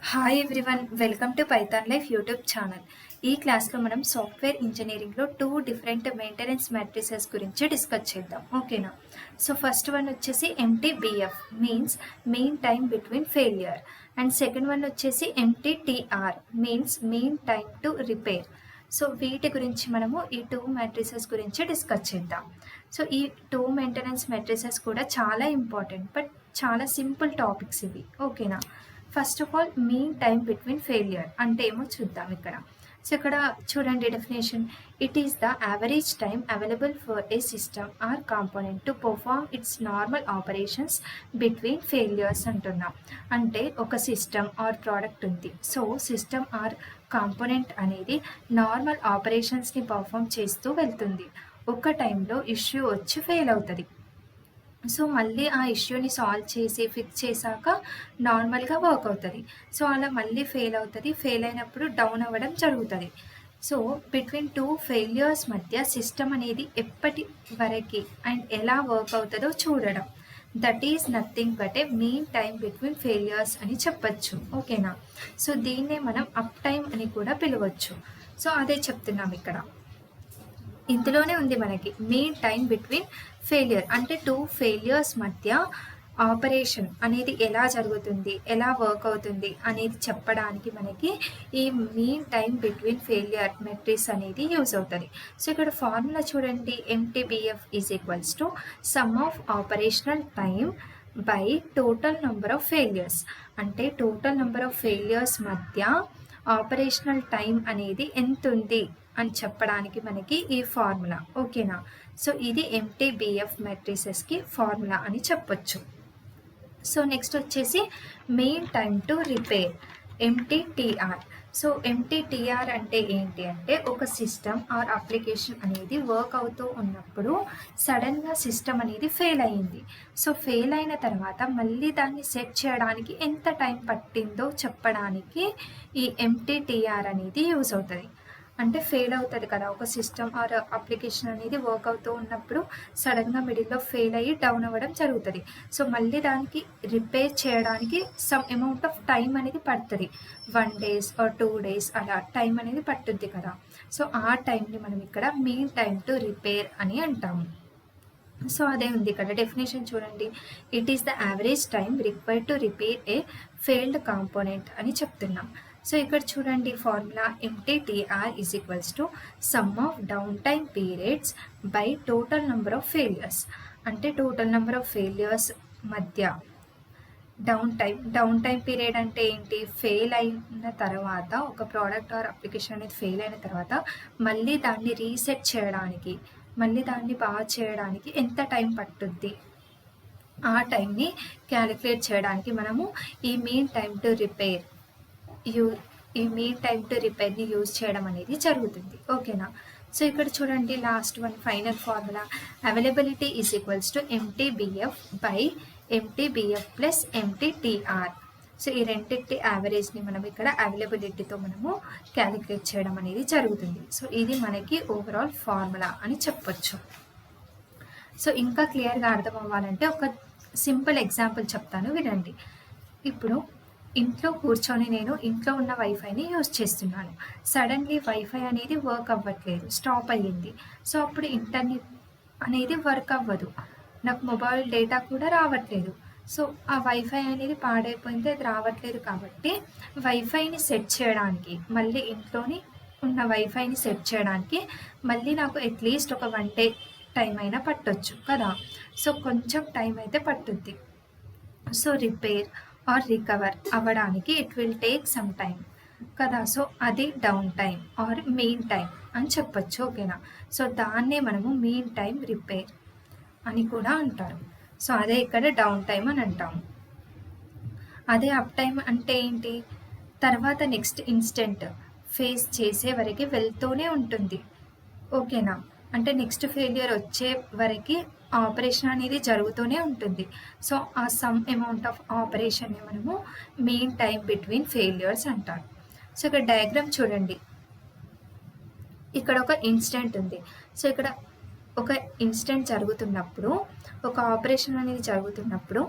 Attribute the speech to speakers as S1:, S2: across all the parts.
S1: Hi everyone, welcome to Python life YouTube channel. ఈ క్లాస్లో మనం సాఫ్ట్వేర్ ఇంజనీరింగ్లో 2 డిఫరెంట్ మెయింటెనెన్స్ మ్యాట్రిసెస్ గురించి డిస్కస్ చేద్దాం. ఓకేనా? సో ఫస్ట్ వన్ వచ్చేసి MTBF means mean time between failure, and second one వచ్చేసి MTTR means mean time to repair. So వీటి గురించి మనము ఈ 2 మ్యాట్రిసెస్ గురించి డిస్కస్ చేద్దాం. సో ఈ 2 మెయింటెనెన్స్ మ్యాట్రిసెస్ కూడా చాలా ఇంపార్టెంట్, బట్ చాలా సింపుల్ టాపిక్స్ ఇవి. ఓకేనా? First of all mean time between failure అంటే ఏమో చూద్దాం ఇక్కడ. సో ఇక్కడ చూడండి definition, it is the average time available for a system or component to perform its normal operations between failures అంటున్నాం. అంటే ఒక సిస్టమ్ ఆర్ ప్రోడక్ట్ ఉంది. సో సిస్టమ్ ఆర్ కాంపోనెంట్ అనేది నార్మల్ ఆపరేషన్స్ని పర్ఫామ్ చేస్తూ వెళ్తుంది. ఒక టైంలో ఇష్యూ వచ్చి ఫెయిల్ అవుతుంది. సో మళ్ళీ ఆ ఇష్యూని సాల్వ్ చేసి ఫిక్స్ చేశాక నార్మల్గా వర్క్ అవుతుంది. సో అలా మళ్ళీ ఫెయిల్ అవుతుంది. ఫెయిల్ అయినప్పుడు డౌన్ అవ్వడం జరుగుతుంది. సో బిట్వీన్ 2 ఫెయిల్యూర్స్ మధ్య సిస్టమ్ అనేది ఎప్పటి వరకు అండ్ ఎలా వర్క్ అవుతుందో చూడడం, that is nothing but A mean time between failures అని చెప్పచ్చు. ఓకేనా? సో దీన్నే మనం అప్ టైం అని కూడా పిలవచ్చు. సో అదే చెప్తున్నాం ఇక్కడ. ఇందులోనే ఉంది మనకి మీన్ టైం బిట్వీన్ ఫెయిలియర్ అంటే 2 ఫెయిలియర్స్ మధ్య ఆపరేషన్ అనేది ఎలా జరుగుతుంది, ఎలా వర్క్ అవుతుంది అనేది చెప్పడానికి మనకి ఈ mean time between failure metrics అనేది యూజ్ అవుతుంది. సో ఇక్కడ ఫార్ములా చూడండి, MTBF is equals to sum of operational time by total number of failures. అంటే టోటల్ నెంబర్ ఆఫ్ ఫెయిలియర్స్ మధ్య ఆపరేషనల్ టైం అనేది ఎంత ఉంది అని చెప్పడానికి మనకి ఈ ఫార్ములా. ఓకేనా? సో ఇది MTBF మెట్రిసెస్కి ఫార్ములా అని చెప్పొచ్చు. సో నెక్స్ట్ వచ్చేసి mean time to repair, MTTR. So MTTR అంటే ఏంటి అంటే, ఒక సిస్టమ్ ఆర్ అప్లికేషన్ అనేది వర్క్ అవుతూ ఉన్నప్పుడు సడన్గా సిస్టమ్ అనేది ఫెయిల్ అయ్యింది. సో ఫెయిల్ అయిన తర్వాత మళ్ళీ దాన్ని సెట్ చేయడానికి ఎంత టైం పట్టిందో చెప్పడానికి ఈ MTTR అనేది యూజ్ అవుతుంది. అంటే ఫెయిల్ అవుతుంది కదా ఒక సిస్టమ్ ఆర్ అప్లికేషన్ అనేది వర్క్ అవుతూ ఉన్నప్పుడు సడన్గా మిడిల్లో ఫెయిల్ అయ్యి డౌన్ అవ్వడం జరుగుతుంది. సో మళ్ళీ దానికి రిపేర్ చేయడానికి సమ్ అమౌంట్ ఆఫ్ టైం అనేది పడుతుంది. 1 days ఆర్ 2 days అలా టైం అనేది పట్టుద్ది కదా. సో ఆ టైంని మనం ఇక్కడ మీన్ టైం టు రిపేర్ అని అంటాము. సో అదే ఉంది ఇక్కడ డెఫినేషన్ చూడండి, it is the average time required to repair A failed component అని చెప్తున్నాం. సో ఇక్కడ చూడండి formula, MTTR is equals to sum of down time periods by total number of failures. అంటే టోటల్ నెంబర్ ఆఫ్ ఫెయిలియర్స్ మధ్య down time period అంటే ఏంటి, fail అయిన తర్వాత ఒక ప్రోడక్ట్ ఆర్ అప్లికేషన్ అనేది ఫెయిల్ అయిన తర్వాత మళ్ళీ దాన్ని రీసెట్ చేయడానికి, మళ్ళీ దాన్ని బాగా చేయడానికి ఎంత టైం పట్టుద్ది, ఆ టైంని క్యాలిక్యులేట్ చేయడానికి మనము ఈ మీన్ టైం టు రిపేర్ ఈ మీన్ టైం టు రిపేర్ని యూజ్ చేయడం అనేది జరుగుతుంది. ఓకేనా? సో ఇక్కడ చూడండి last one final formula, availability is equals to MTBF by MTBF plus MTTR. So ఈ రెండింటి యావరేజ్ని మనం ఇక్కడ అవైలబిలిటీతో మనము క్యాలిక్యులేట్ చేయడం అనేది జరుగుతుంది. సో ఇది మనకి ఓవరాల్ ఫార్ములా అని చెప్పొచ్చు. సో ఇంకా క్లియర్గా అర్థం అవ్వాలంటే ఒక సింపుల్ ఎగ్జాంపుల్ చెప్తాను, వినండి. ఇప్పుడు ఇంట్లో కూర్చొని నేను ఇంట్లో ఉన్న వైఫైని యూజ్ చేస్తున్నాను. సడన్లీ వైఫై అనేది వర్క్ అవ్వట్లేదు, స్టాప్ అయ్యింది. సో అప్పుడు ఇంటర్నెట్ అనేది వర్క్ అవ్వదు, నాకు మొబైల్ డేటా కూడా రావట్లేదు. సో ఆ వైఫై అనేది పాడైపోయింది, అది రావట్లేదు. కాబట్టి వైఫైని సెట్ చేయడానికి, మళ్ళీ ఇంట్లోని ఉన్న వైఫైని సెట్ చేయడానికి మళ్ళీ నాకు అట్లీస్ట్ ఒక 1 day టైం అయినా పట్టొచ్చు కదా. సో కొంచెం టైం అయితే పట్టుద్ది. సో రిపేర్ ఆర్ రికవర్ అవ్వడానికి it will take some time కదా. సో అది down time or main time అని చెప్పచ్చు. ఓకేనా? సో దాన్నే మనము మెయిన్ టైం రిపేర్ అని కూడా అంటారు. సో అదే ఇక్కడ డౌన్ టైం అని అంటాము. అదే అప్ టైం అంటే ఏంటి, తర్వాత నెక్స్ట్ ఇన్స్టెంట్ ఫేస్ చేసే వరకు వెళ్తూనే ఉంటుంది. ఓకేనా? అంటే నెక్స్ట్ ఫెయిలియర్ వచ్చే వరకు ఆపరేషన్ అనేది జరుగుతూనే ఉంటుంది. సో ఆ సమ్ అమౌంట్ ఆఫ్ ఆపరేషన్ని మనము మెయిన్ టైం బిట్వీన్ ఫెయిలియర్స్ అంటారు. సో ఇక్కడ డయాగ్రామ్ చూడండి, ఇక్కడ ఒక ఇన్స్టెంట్ ఉంది. సో ఇక్కడ ఒక ఇన్స్టెంట్ జరుగుతున్నప్పుడు, ఒక ఆపరేషన్ అనేది జరుగుతున్నప్పుడు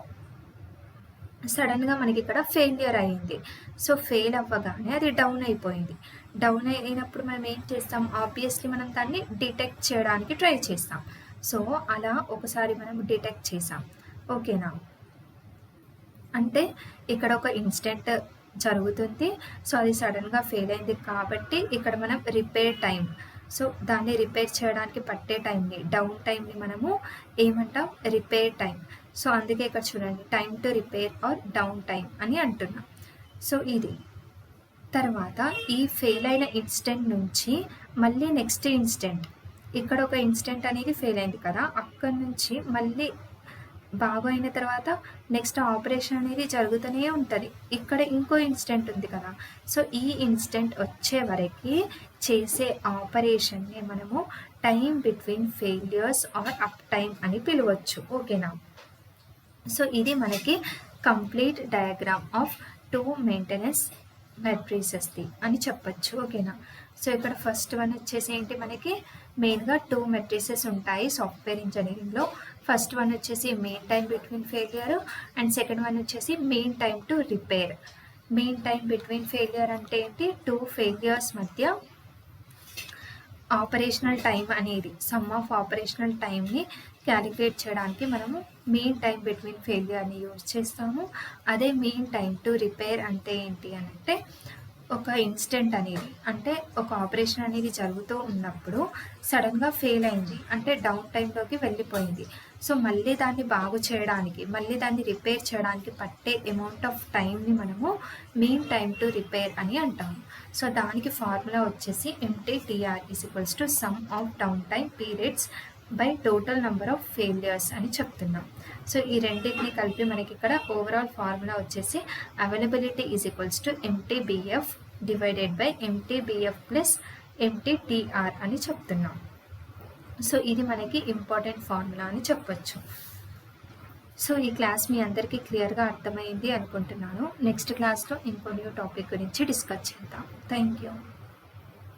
S1: సడన్గా మనకి ఇక్కడ ఫెయిల్యూర్ అయింది. సో ఫెయిల్ అవ్వగానే అది డౌన్ అయిపోయింది. డౌన్ అయినప్పుడు మనం ఏం చేస్తాం, ఆబ్వియస్లీ మనం దాన్ని డిటెక్ట్ చేయడానికి ట్రై చేస్తాం. సో అలా ఒకసారి మనం డిటెక్ట్ చేసాం, ఓకేనా. అంటే ఇక్కడ ఒక ఇన్సిడెంట్ జరుగుతుంది. సో అది సడన్గా ఫెయిల్ అయింది కాబట్టి ఇక్కడ మనం రిపేర్ టైం, సో దాన్ని రిపేర్ చేయడానికి పట్టే టైంని, డౌన్ టైంని మనము ఏమంటాం, రిపేర్ టైం. సో అందుకే ఇక్కడ చూడండి, time to repair or down time అని అంటున్నాం. సో ఇది తర్వాత ఈ ఫెయిల్ అయిన ఇన్సిడెంట్ నుంచి మళ్ళీ నెక్స్ట్ ఇన్సిడెంట్, ఇక్కడ ఒక ఇన్సిడెంట్ అనేది ఫెయిల్ అయింది కదా, అక్కడి నుంచి మళ్ళీ బాగైన తర్వాత నెక్స్ట్ ఆపరేషన్ అనేది జరుగుతూనే ఉంటుంది. ఇక్కడ ఇంకో ఇన్సిడెంట్ ఉంది కదా, సో ఈ ఇన్సిడెంట్ వచ్చే వరకు చేసే ఆపరేషన్ని మనము time between failures or up time అని పిలవచ్చు, ఓకేనా. సో ఇది మనకి కంప్లీట్ డయాగ్రామ్ ఆఫ్ 2 మెయింటెనెన్స్ మెట్రిసెస్ది అని చెప్పచ్చు, ఓకేనా. సో ఇక్కడ ఫస్ట్ వన్ వచ్చేసి ఏంటి, మనకి మెయిన్గా 2 మెట్రిసెస్ ఉంటాయి సాఫ్ట్వేర్ ఇంజనీరింగ్లో. ఫస్ట్ వన్ వచ్చేసి mean time between failure and second one వచ్చేసి mean time to repair. Mean time between failure అంటే ఏంటి, 2 ఫెయిల్యూర్స్ మధ్య ఆపరేషనల్ టైం అనేది, సమ్ ఆఫ్ ఆపరేషనల్ టైంని క్యాలిక్యులేట్ చేయడానికి మనము మెయిన్ టైం బిట్వీన్ ఫెయిల్యూర్ని యూజ్ చేస్తాము. అదే మెయిన్ టైం టు రిపేర్ అంటే ఏంటి అని అంటే, ఒక ఇన్సిడెంట్ అనేది, అంటే ఒక ఆపరేషన్ అనేది జరుగుతూ ఉన్నప్పుడు సడన్గా ఫెయిల్ అయింది, అంటే డౌన్ టైంలోకి వెళ్ళిపోయింది. సో మళ్ళీ దాన్ని బాగు చేయడానికి, మళ్ళీ దాన్ని రిపేర్ చేయడానికి పట్టే అమౌంట్ ఆఫ్ టైంని మనము మెయిన్ టైం టు రిపేర్ అని అంటాము. సో దానికి ఫార్ములా వచ్చేసి MTTR = some of down time periods by total number of failures అని చెప్తున్నాం. సో ఈ రెండింటిని కలిపి మనకి ఇక్కడ ఓవరాల్ ఫార్ములా వచ్చేసి availability = MTBF divided by MTBF plus MTTR అని చెప్తున్నాం. సో ఇది మనకి ఇంపార్టెంట్ ఫార్ములా అని చెప్పచ్చు. సో ఈ క్లాస్ మీ అందరికీ క్లియర్గా అర్థమైంది అనుకుంటున్నాను. నెక్స్ట్ క్లాస్లో ఇంకో న్యూ టాపిక్ గురించి డిస్కస్ చేద్దాం. Thank you.